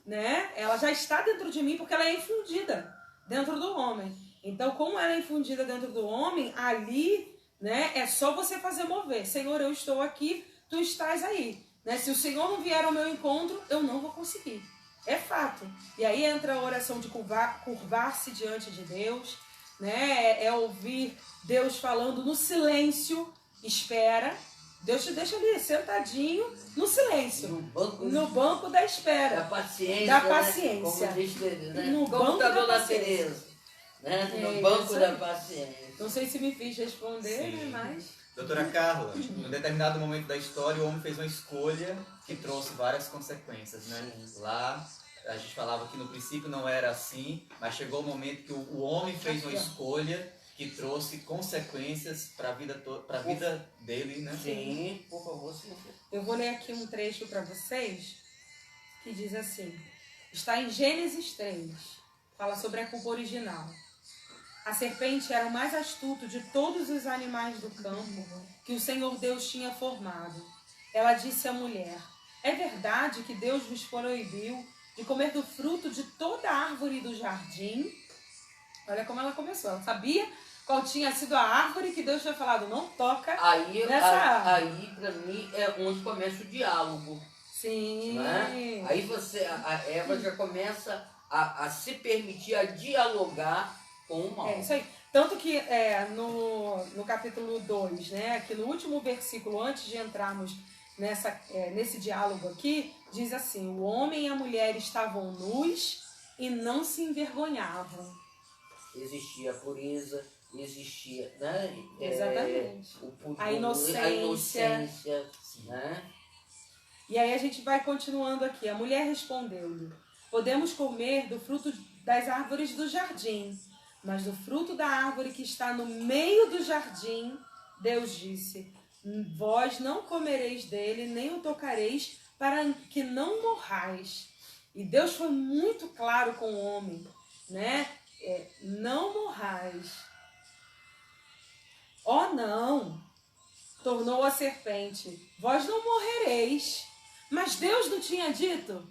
né? Ela já está dentro de mim porque ela é infundida dentro do homem. Então, como ela é infundida dentro do homem, ali, né, é só você fazer mover. Senhor, eu estou aqui, tu estás aí. Né? Se o Senhor não vier ao meu encontro, eu não vou conseguir. É fato. E aí entra a oração de curvar-se diante de Deus, né? É ouvir Deus falando no silêncio, espera. Deus te deixa ali sentadinho no silêncio, no banco da espera. Da paciência. Da paciência. Né? Como diz, né? No banco da paciência. Teresa. Né? No banco da paciência. Não sei se me fiz responder, né? Mas... Doutora Carla, em um determinado momento da história, o homem fez uma escolha que trouxe várias consequências, né? Lá, a gente falava que no princípio não era assim, mas chegou o momento que o homem fez uma escolha que trouxe consequências para a vida dele, né? Sim, por favor, sim. Eu vou ler aqui um trecho para vocês que diz assim: está em Gênesis 3, fala sobre a culpa original. A serpente era o mais astuto de todos os animais do campo que o Senhor Deus tinha formado. Ela disse à mulher: é verdade que Deus vos proibiu de comer do fruto de toda árvore do jardim? Olha como ela começou. Ela sabia qual tinha sido a árvore que Deus tinha falado, não toca nessa árvore. Aí, para mim, é onde começa o diálogo. Sim. Né? Aí a Eva já começa a se permitir, a dialogar com o mal. É isso aí. Tanto que no capítulo 2, né, aqui no último versículo, antes de entrarmos nesse diálogo aqui, diz assim: o homem e a mulher estavam nus e não se envergonhavam. Existia a pureza, existia, né? Exatamente. O pudor, a inocência. Né? E aí a gente vai continuando aqui. A mulher respondeu-lhe: podemos comer do fruto das árvores do jardim, mas do fruto da árvore que está no meio do jardim, Deus disse: vós não comereis dele, nem o tocareis, para que não morrais. E Deus foi muito claro com o homem, né? Não morrais. Oh, não! Tornou a serpente: vós não morrereis. Mas Deus não tinha dito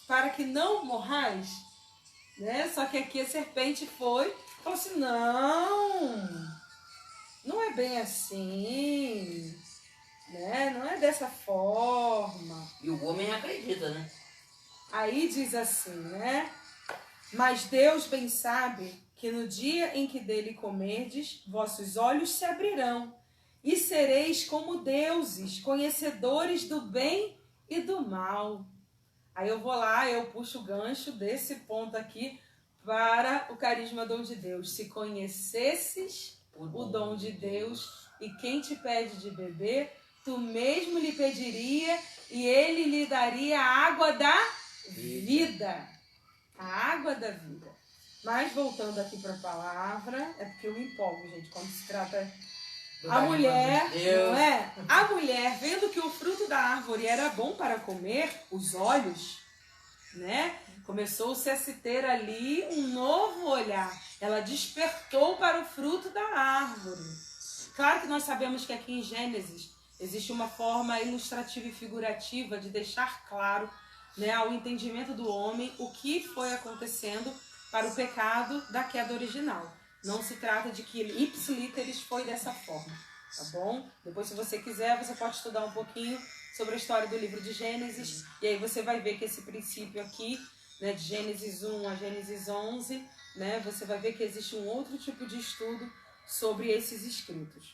para que não morrais? Né? Só que aqui a serpente falou assim: não é bem assim, né? Não é dessa forma. E o homem acredita, né? Aí diz assim, né? Mas Deus bem sabe que no dia em que dele comerdes, vossos olhos se abrirão e sereis como deuses, conhecedores do bem e do mal. Aí eu vou lá, eu puxo o gancho desse ponto aqui para o carisma dom de Deus. Se conhecesses o dom de Deus e quem te pede de beber, tu mesmo lhe pediria e ele lhe daria a água da vida. A água da vida. Mas voltando aqui para a palavra, é porque eu me empolgo, gente, quando se trata... A mulher, não é? A mulher, vendo que o fruto da árvore era bom para comer, os olhos, né? Começou-se a se ter ali um novo olhar. Ela despertou para o fruto da árvore. Claro que nós sabemos que aqui em Gênesis existe uma forma ilustrativa e figurativa de deixar claro, né, ao entendimento do homem o que foi acontecendo para o pecado da queda original. Não se trata de que ipsilíteris foi dessa forma, tá bom? Depois, se você quiser, você pode estudar um pouquinho sobre a história do livro de Gênesis, e aí você vai ver que esse princípio aqui, né, de Gênesis 1 a Gênesis 11, né, você vai ver que existe um outro tipo de estudo sobre esses escritos.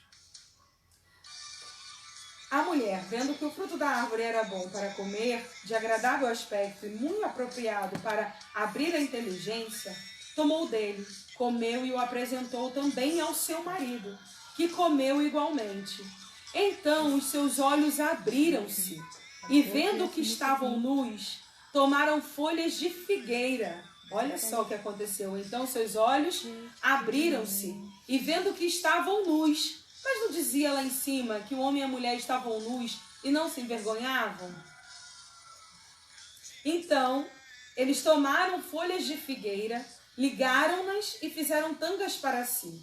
A mulher, vendo que o fruto da árvore era bom para comer, de agradável aspecto e muito apropriado para abrir a inteligência, tomou dele, comeu e o apresentou também ao seu marido, que comeu igualmente. Então os seus olhos abriram-se, e vendo que estavam nus, tomaram folhas de figueira. Olha só o que aconteceu. Então seus olhos abriram-se, e vendo que estavam nus. Mas não dizia lá em cima que o homem e a mulher estavam nus e não se envergonhavam? Então, eles tomaram folhas de figueira, ligaram-nas e fizeram tangas para si.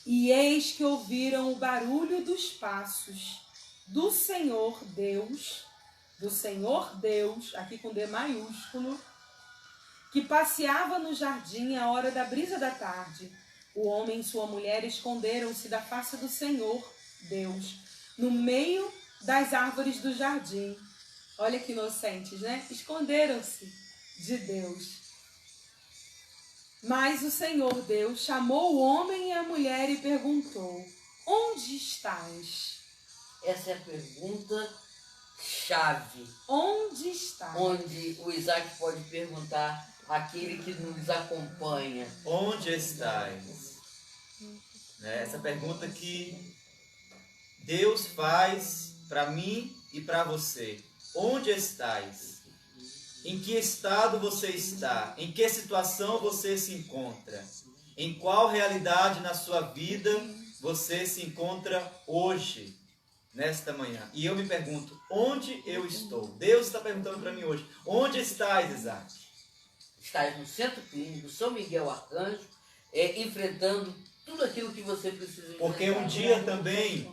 E eis que ouviram o barulho dos passos do Senhor Deus, aqui com D maiúsculo, que passeava no jardim à hora da brisa da tarde. O homem e sua mulher esconderam-se da face do Senhor Deus, no meio das árvores do jardim. Olha que inocentes, né? Esconderam-se de Deus. Mas o Senhor Deus chamou o homem e a mulher e perguntou: onde estás? Essa é a pergunta chave. Onde estás? Onde o Isaac pode perguntar àquele que nos acompanha: onde estás? Essa pergunta que Deus faz para mim e para você. Onde estás? Em que estado você está? Em que situação você se encontra? Em qual realidade na sua vida você se encontra hoje, nesta manhã? E eu me pergunto, onde eu estou? Deus está perguntando para mim hoje, onde estás, Isaac? Estás no Centro Clínico São Miguel Arcanjo, enfrentando tudo aquilo que você precisa enfrentar. Porque um dia também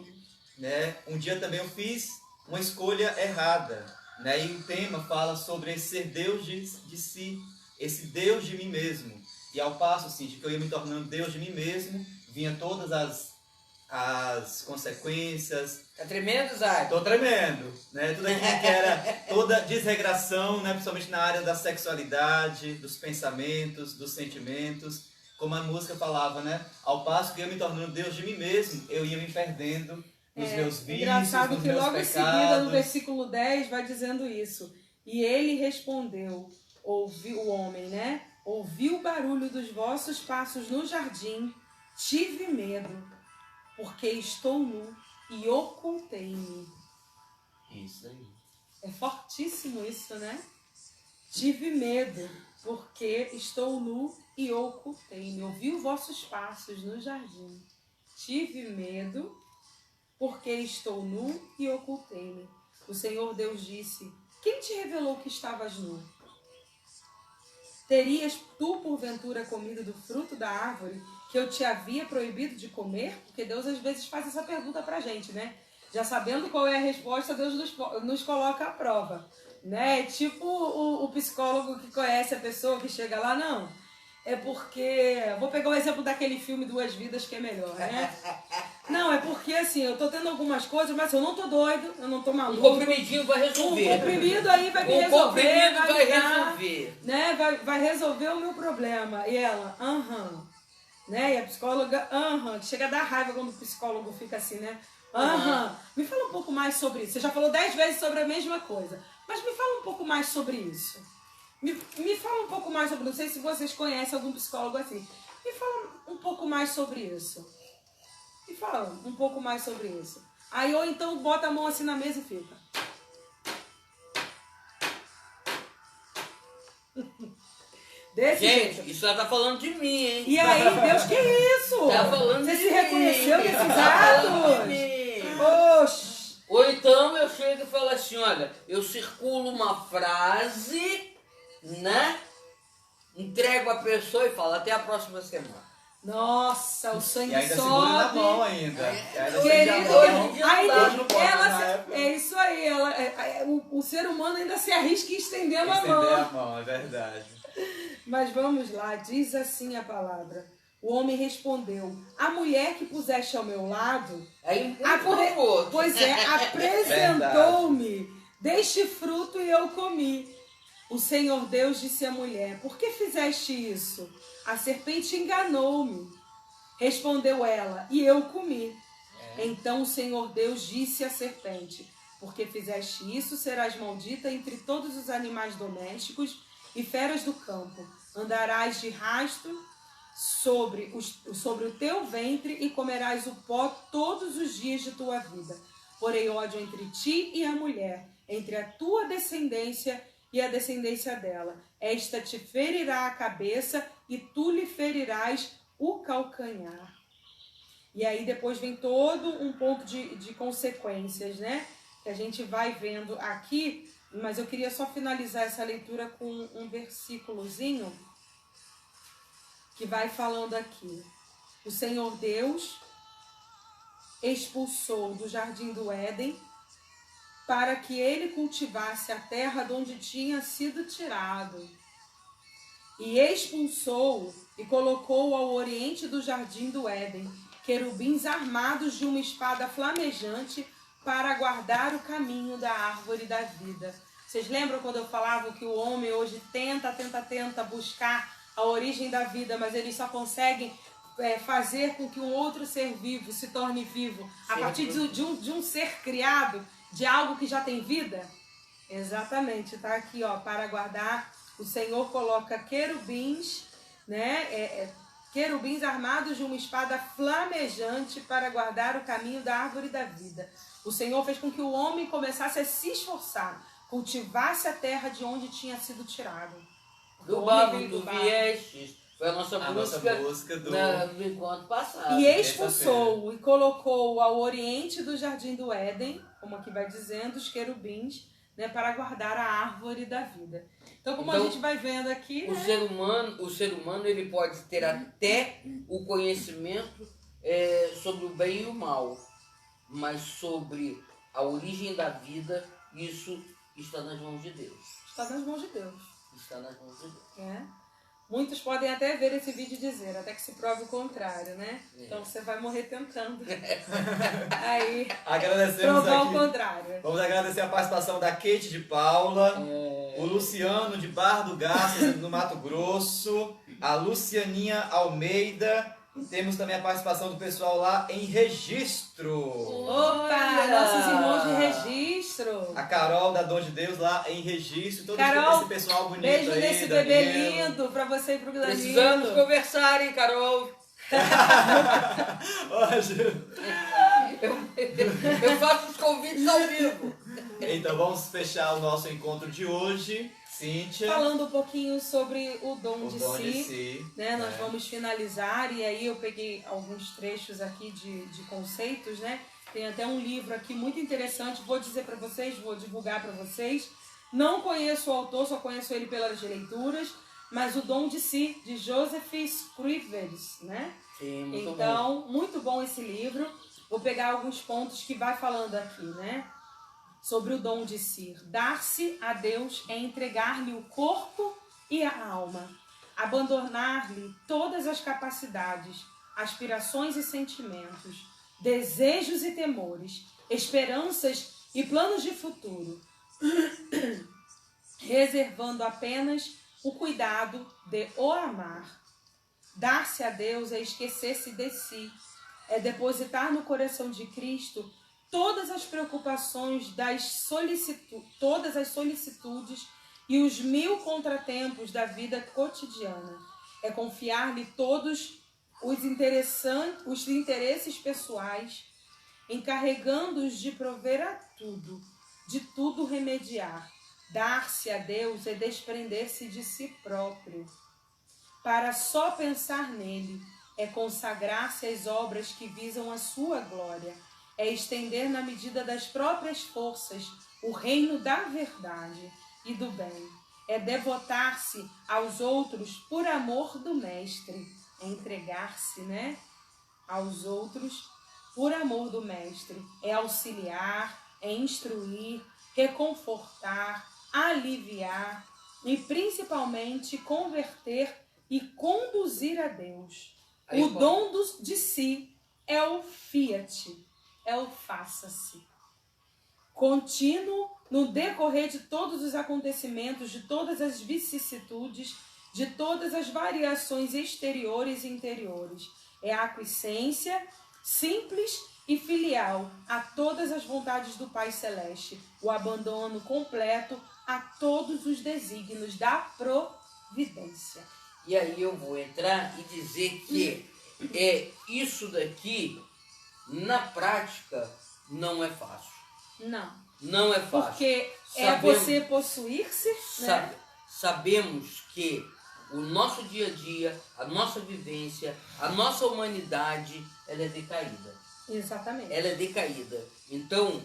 eu fiz uma escolha errada, né? E o tema fala sobre esse ser Deus de si, esse Deus de mim mesmo. E ao passo, Cíntia, que eu ia me tornando Deus de mim mesmo, vinha todas as consequências. Tá tremendo, Isaac? Tô tremendo, né? Tudo aquilo que era toda desregração, né? Principalmente na área da sexualidade, dos pensamentos, dos sentimentos. Como a música falava, né? Ao passo que eu ia me tornando Deus de mim mesmo, eu ia me perdendo nos meus vícios, engraçado nos que meus logo pecados. em seguida, no versículo 10, vai dizendo isso. E ele respondeu, ouviu o homem, né? Ouvi o barulho dos vossos passos no jardim, tive medo, porque estou nu e ocultei-me. Isso aí. É fortíssimo isso, né? Tive medo, porque estou nu e ocultei-me. Ouvi os vossos passos no jardim. Tive medo, porque estou nu e ocultei-me. O Senhor Deus disse: quem te revelou que estavas nu? Terias tu, porventura, comido do fruto da árvore que eu te havia proibido de comer? Porque Deus às vezes faz essa pergunta pra gente, né? Já sabendo qual é a resposta, Deus nos coloca à prova, né? Tipo o psicólogo que conhece a pessoa que chega lá, não. É porque... Vou pegar o exemplo daquele filme Duas Vidas, que é melhor, né? Não, é porque assim, eu tô tendo algumas coisas, mas eu não tô doido, eu não tô maluco. Um comprimidinho vai resolver. Um comprimido aí vai me resolver. Um comprimido vai dar, resolver. Né? Vai resolver o meu problema. E ela, né? E a psicóloga, que chega a dar raiva quando o psicólogo fica assim, né? Me fala um pouco mais sobre isso. Você já falou 10 vezes sobre a mesma coisa, mas me fala um pouco mais sobre isso. Me fala um pouco mais sobre... Não sei se vocês conhecem algum psicólogo assim. Me fala um pouco mais sobre isso. Me fala um pouco mais sobre isso. Aí ou então bota a mão assim na mesa e fica. Desse Gente, jeito. isso ela tá falando de mim, hein? E aí, Deus, que isso? Tá falando Você de se mim. reconheceu nesses Tá falando atos? de mim. Oxi. Ou então eu chego e falo assim, olha, eu circulo uma frase, né? Entrego a pessoa e falo, até a próxima semana. Nossa, o E sangue ainda segura na sobe. mão ainda. Querido, aí Hoje não pode, ela na época. é isso aí, o ser humano ainda se arrisca estendendo a mão. Estender a mão, é verdade. Mas vamos lá, diz assim a palavra. O homem respondeu: a mulher que puseste ao meu lado, Aí um outro. pois é, apresentou-me deste fruto e eu comi. O Senhor Deus disse à mulher: por que fizeste isso? A serpente enganou-me. Respondeu ela, e eu comi. Então o Senhor Deus disse à serpente: porque fizeste isso, serás maldita entre todos os animais domésticos e feras do campo. Andarás de rasto sobre o teu ventre e comerás o pó todos os dias de tua vida. Porém ódio entre ti e a mulher, entre a tua descendência e a descendência dela. Esta te ferirá a cabeça e tu lhe ferirás o calcanhar. E aí depois vem todo um ponto de consequências, né? Que a gente vai vendo aqui, mas eu queria só finalizar essa leitura com um versículozinho que vai falando aqui. O Senhor Deus expulsou do jardim do Éden para que ele cultivasse a terra de onde tinha sido tirado. E expulsou e colocou ao oriente do jardim do Éden querubins armados de uma espada flamejante para guardar o caminho da árvore da vida. Vocês lembram quando eu falava que o homem hoje tenta buscar a origem da vida, mas ele só consegue fazer com que um outro ser vivo se torne vivo a partir de um ser criado, de algo que já tem vida? Exatamente, tá aqui, ó, para guardar. O Senhor coloca querubins, né? Querubins armados de uma espada flamejante para guardar o caminho da árvore da vida. O Senhor fez com que o homem começasse a se esforçar, cultivasse a terra de onde tinha sido tirado. Do barro tu viestes. Foi a nossa música do encontro passado. E expulsou e colocou ao oriente do jardim do Éden, como aqui vai dizendo, os querubins, né, para guardar a árvore da vida. Então, como a gente vai vendo aqui, o ser humano ele pode ter até o conhecimento sobre o bem e o mal, mas sobre a origem da vida, isso está nas mãos de Deus. Está nas mãos de Deus. Está nas mãos de Deus. Muitos podem até ver esse vídeo e dizer, até que se prove o contrário, né? Então você vai morrer tentando. Aí, agradecemos provar aqui, o contrário. Vamos agradecer a participação da Kate de Paula, o Luciano de Barra do Garça, no Mato Grosso, a Lucianinha Almeida. Temos também a participação do pessoal lá em Registro. Opa, nossos irmãos de Registro. A Carol da Dom de Deus lá em Registro. Todo Carol, esse pessoal bonito beijo aí. Desse bebê lindo pra você e pro Danilo. Precisamos conversar, hein, Carol? Eu faço os convites ao vivo. Então vamos fechar o nosso encontro de hoje. Cíntia. Falando um pouquinho sobre o dom de si, né? Nós vamos finalizar, e aí eu peguei alguns trechos aqui de conceitos, né? Tem até um livro aqui muito interessante, vou dizer para vocês, vou divulgar para vocês. Não conheço o autor, só conheço ele pelas leituras, mas o dom de si, de Joseph Scrivers, né? Sim, muito então, muito bom esse livro. Vou pegar alguns pontos que vai falando aqui, né? Sobre o dom de si. Dar-se a Deus é entregar-lhe o corpo e a alma, abandonar-lhe todas as capacidades, aspirações e sentimentos, desejos e temores, esperanças e planos de futuro, reservando apenas o cuidado de o amar. Dar-se a Deus é esquecer-se de si, é depositar no coração de Cristo todas as preocupações, todas as solicitudes e os 1000 contratempos da vida cotidiana. É confiar-lhe todos os interesses pessoais, encarregando-os de prover a tudo, de tudo remediar. Dar-se a Deus é desprender-se de si próprio, para só pensar nele. É consagrar-se às obras que visam a sua glória. É estender na medida das próprias forças o reino da verdade e do bem. É devotar-se aos outros por amor do Mestre. É entregar-se, né, aos outros por amor do Mestre. É auxiliar, é instruir, reconfortar, aliviar e principalmente converter e conduzir a Deus. O dom de si é o fiat, é o faça-se. Contínuo no decorrer de todos os acontecimentos, de todas as vicissitudes, de todas as variações exteriores e interiores. É a aquiescência simples e filial a todas as vontades do Pai Celeste, o abandono completo a todos os desígnios da providência. E aí eu vou entrar e dizer que isso daqui, na prática, não é fácil. Não. Não é fácil. Porque você possuir-se, né? Sabemos que o nosso dia a dia, a nossa vivência, a nossa humanidade, ela é decaída. Exatamente. Ela é decaída. Então,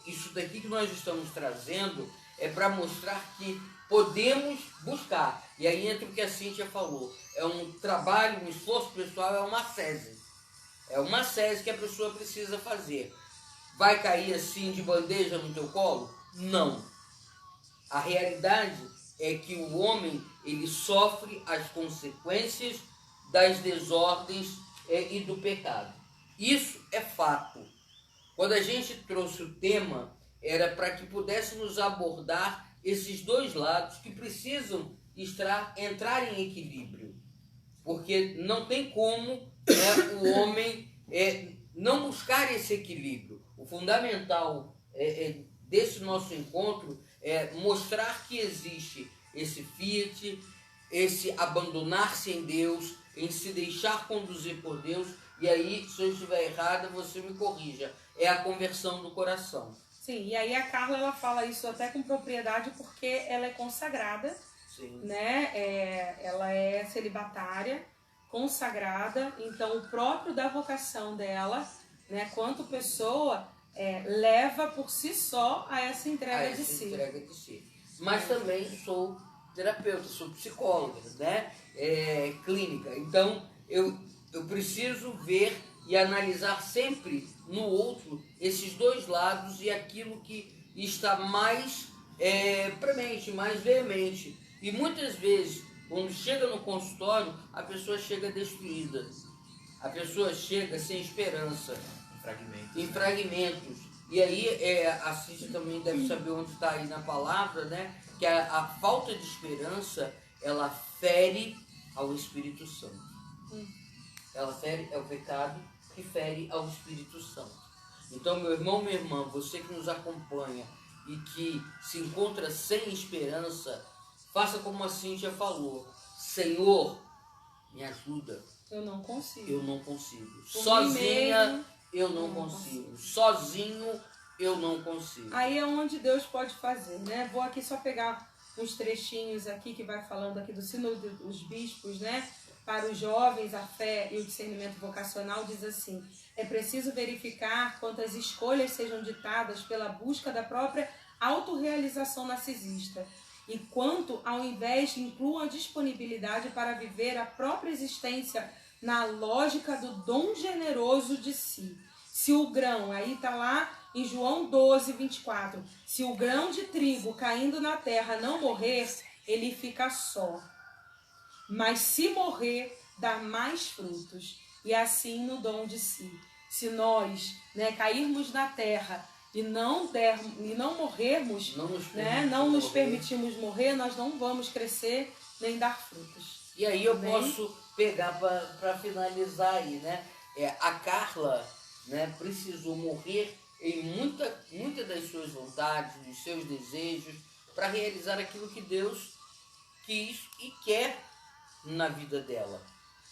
isso daqui que nós estamos trazendo é para mostrar que podemos buscar. E aí entra o que a Cíntia falou. É um trabalho, um esforço pessoal, é uma sese. É uma sese que a pessoa precisa fazer. Vai cair assim de bandeja no teu colo? Não. A realidade é que o homem, ele sofre as consequências das desordens e do pecado. Isso é fato. Quando a gente trouxe o tema, era para que pudéssemos abordar esses dois lados que precisam entrar em equilíbrio. Porque não tem como o homem não buscar esse equilíbrio. O fundamental desse nosso encontro é mostrar que existe esse fiat, esse abandonar-se em Deus, em se deixar conduzir por Deus. E aí, se eu estiver errada, você me corrija. É a conversão do coração. Sim, e aí a Carla, ela fala isso até com propriedade porque ela é consagrada. Sim. Né? Ela é celibatária, consagrada, então o próprio da vocação dela, né, quanto pessoa, leva por si só a essa entrega de si. Mas também sou terapeuta, sou psicóloga, né? Clínica. Então eu preciso ver e analisar sempre no outro esses dois lados e aquilo que está mais premente, mais veemente. E muitas vezes, quando chega no consultório, a pessoa chega destruída. A pessoa chega sem esperança. Em fragmentos. E aí, a Cíntia também deve saber onde está aí na palavra, né? Que a falta de esperança, ela fere ao Espírito Santo. Ela fere, é o pecado que fere ao Espírito Santo. Então, meu irmão, minha irmã, você que nos acompanha e que se encontra sem esperança, faça como a Cíntia falou. Senhor, me ajuda. Eu não consigo. Eu não consigo. Sozinha, eu não consigo. Sozinho, eu não consigo. Aí é onde Deus pode fazer, né? Vou aqui só pegar uns trechinhos aqui que vai falando aqui do Sínodo dos Bispos, né? Para os jovens, a fé e o discernimento vocacional diz assim: é preciso verificar quantas escolhas sejam ditadas pela busca da própria autorrealização narcisista e quanto, ao invés, incluam a disponibilidade para viver a própria existência na lógica do dom generoso de si. Se o grão, aí está lá em João 12, 24, se o grão de trigo caindo na terra não morrer, ele fica só. Mas se morrer, dá mais frutos, e assim no dom de si. Se nós, né, cairmos na terra e não morrermos, não nos permitimos morrer, nós não vamos crescer nem dar frutos. E aí eu posso pegar para finalizar aí, né? A Carla, né, precisou morrer em muita das suas vontades, dos seus desejos, para realizar aquilo que Deus quis e quer na vida dela.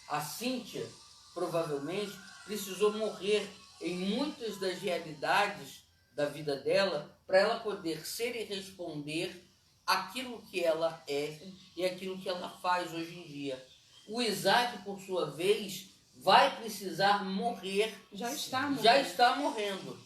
A Cíntia provavelmente precisou morrer em muitas das realidades da vida dela para ela poder ser e responder aquilo que ela é e aquilo que ela faz hoje em dia. O Isaac, por sua vez, vai precisar morrer. Já está morrendo.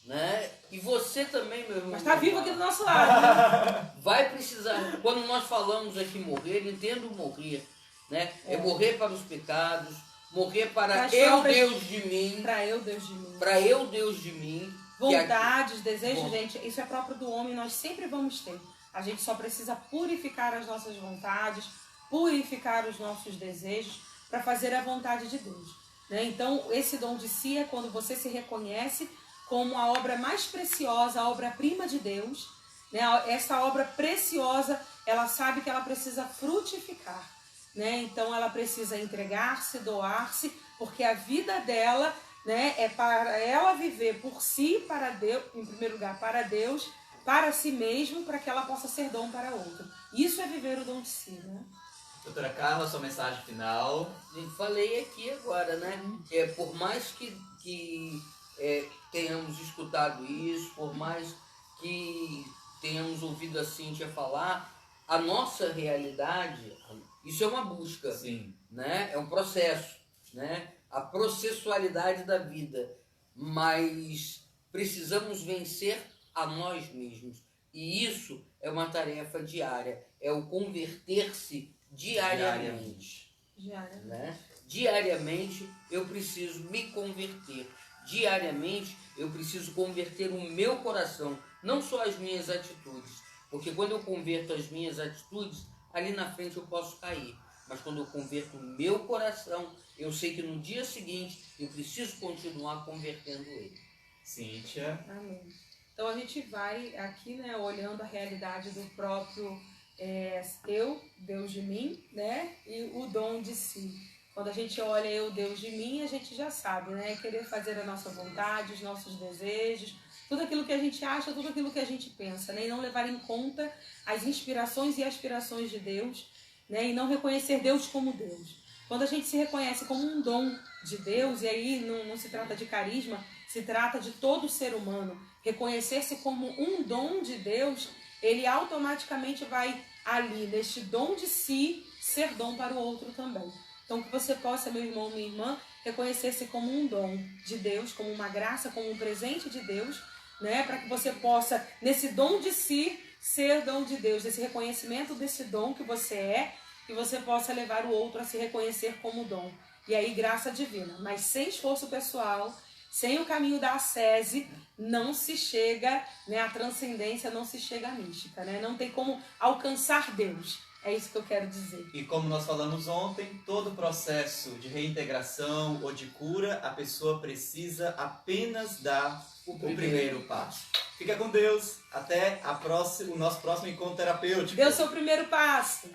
Né? E você também, meu irmão. Mas está vivo aqui do nosso lado. Né? Vai precisar. Quando nós falamos aqui morrer, entendo morrer. Né? É morrer para os pecados, morrer para Deus de mim. Para eu, Deus de mim. Para eu, Deus de mim. Vontades, desejos, gente, isso é próprio do homem, nós sempre vamos ter. A gente só precisa purificar as nossas vontades, purificar os nossos desejos para fazer a vontade de Deus. Né? Então, esse dom de si é quando você se reconhece como a obra mais preciosa, a obra-prima de Deus. Né? Essa obra preciosa, ela sabe que ela precisa frutificar. Né? Então, ela precisa entregar-se, doar-se, porque a vida dela, né? É para ela viver por si, para Deus, em primeiro lugar, para Deus, para si mesmo, para que ela possa ser dom para outro. Isso é viver o dom de si, né? Doutora Carla, sua mensagem final. Eu falei aqui agora, né? Por mais que tenhamos escutado isso, por mais que tenhamos ouvido a Cíntia falar, a nossa realidade, isso é uma busca, Sim. né? É um processo, né? A processualidade da vida, mas precisamos vencer a nós mesmos, e isso é uma tarefa diária, é o converter-se diariamente. Né? Diariamente eu preciso me converter, diariamente eu preciso converter o meu coração, não só as minhas atitudes, porque quando eu converto as minhas atitudes, ali na frente eu posso cair, mas quando eu converto o meu coração, eu sei que no dia seguinte eu preciso continuar convertendo ele. Cíntia. Amém. Então a gente vai aqui, né, olhando a realidade do próprio eu, Deus de mim, né, e o dom de si. Quando a gente olha eu, Deus de mim, a gente já sabe, né, querer fazer a nossa vontade, os nossos desejos, tudo aquilo que a gente acha, tudo aquilo que a gente pensa, né, e não levar em conta as inspirações e aspirações de Deus, né, e não reconhecer Deus como Deus. Quando a gente se reconhece como um dom de Deus, e aí não se trata de carisma, se trata de todo ser humano, reconhecer-se como um dom de Deus, ele automaticamente vai ali, neste dom de si, ser dom para o outro também. Então que você possa, meu irmão, minha irmã, reconhecer-se como um dom de Deus, como uma graça, como um presente de Deus, né? Para que você possa, nesse dom de si, ser dom de Deus, desse reconhecimento desse dom que você é, que você possa levar o outro a se reconhecer como dom. E aí, graça divina. Mas sem esforço pessoal, sem o caminho da ascese, não se chega, né, à transcendência, não se chega à mística, né? Não tem como alcançar Deus. É isso que eu quero dizer. E como nós falamos ontem, todo processo de reintegração ou de cura, a pessoa precisa apenas dar o primeiro passo. Fica com Deus. Até o nosso próximo encontro terapêutico. Dê o seu primeiro passo.